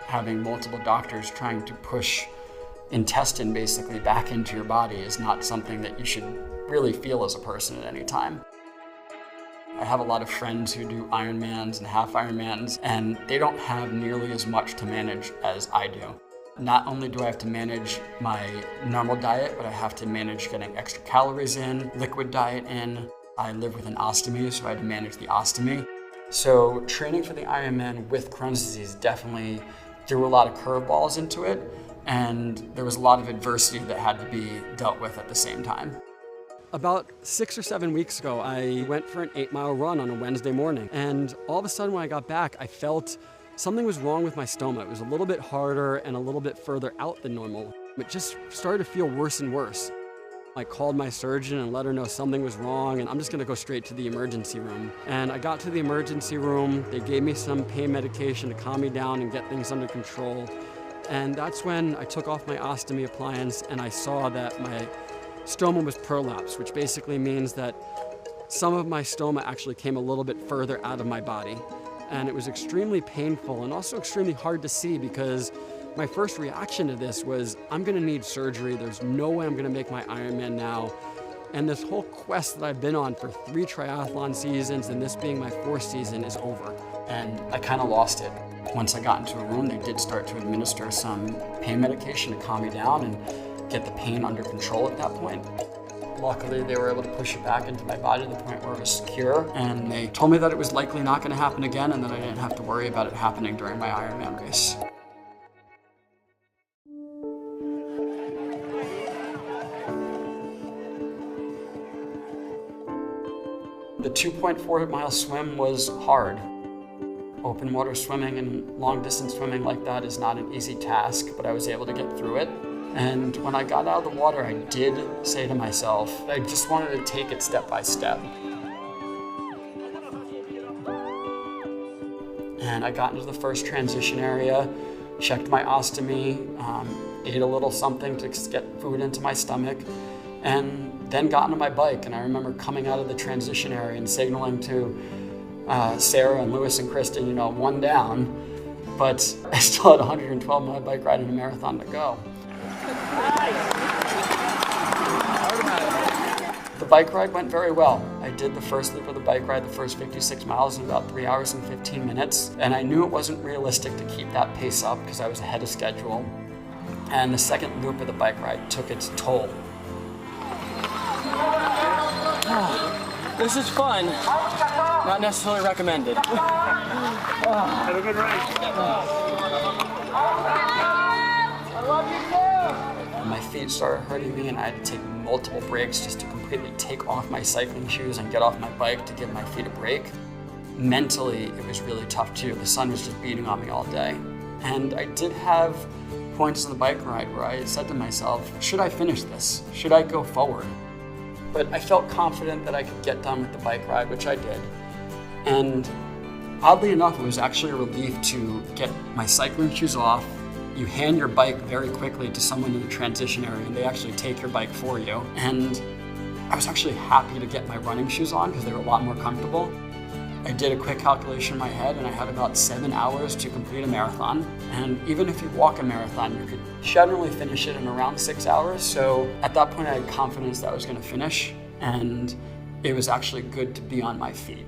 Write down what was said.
having multiple doctors trying to push intestine basically back into your body is not something that you should really feel as a person at any time. I have a lot of friends who do Ironmans and half Ironmans, and they don't have nearly as much to manage as I do. Not only do I have to manage my normal diet, but I have to manage getting extra calories in, liquid diet in. I live with an ostomy, so I had to manage the ostomy. So training for the Ironman with Crohn's disease definitely threw a lot of curveballs into it, and there was a lot of adversity that had to be dealt with at the same time. About 6 or 7 weeks ago, I went for an 8-mile run on a Wednesday morning, and all of a sudden when I got back, I felt something was wrong with my stomach. It was a little bit harder and a little bit further out than normal. It just started to feel worse and worse. I called my surgeon and let her know something was wrong, and I'm just gonna go straight to the emergency room. And I got to the emergency room, they gave me some pain medication to calm me down and get things under control. And that's when I took off my ostomy appliance and I saw that my stoma was prolapsed, which basically means that some of my stoma actually came a little bit further out of my body. And it was extremely painful and also extremely hard to see, because my first reaction to this was, I'm gonna need surgery. There's no way I'm gonna make my Ironman now. And this whole quest that I've been on for 3 triathlon seasons, and this being my 4th season, is over. And I kind of lost it. Once I got into a room, they did start to administer some pain medication to calm me down and get the pain under control at that point. Luckily, they were able to push it back into my body to the point where it was secure, and they told me that it was likely not going to happen again and that I didn't have to worry about it happening during my Ironman race. The 2.4-mile swim was hard. Open water swimming and long distance swimming like that is not an easy task, but I was able to get through it. And when I got out of the water, I did say to myself, I just wanted to take it step by step. And I got into the first transition area, checked my ostomy, ate a little something to get food into my stomach, and then got into my bike. And I remember coming out of the transition area and signaling to Sarah and Lewis and Kristen, one down, but I still had a 112-mile bike ride and a marathon to go. The bike ride went very well. I did the first loop of the bike ride, the first 56 miles in about 3 hours and 15 minutes. And I knew it wasn't realistic to keep that pace up because I was ahead of schedule. And the second loop of the bike ride took its toll. This is fun. Not necessarily recommended. Have a good race. I love you too. My feet started hurting me, and I had to take multiple breaks just to completely take off my cycling shoes and get off my bike to give my feet a break. Mentally, it was really tough too. The sun was just beating on me all day. And I did have points on the bike ride where I said to myself, should I finish this? Should I go forward? But I felt confident that I could get done with the bike ride, which I did. And oddly enough, it was actually a relief to get my cycling shoes off. You hand your bike very quickly to someone in the transition area, and they actually take your bike for you. And I was actually happy to get my running shoes on because they were a lot more comfortable. I did a quick calculation in my head, and I had about 7 hours to complete a marathon. And even if you walk a marathon, you could generally finish it in around 6 hours. So at that point, I had confidence that I was going to finish, and it was actually good to be on my feet.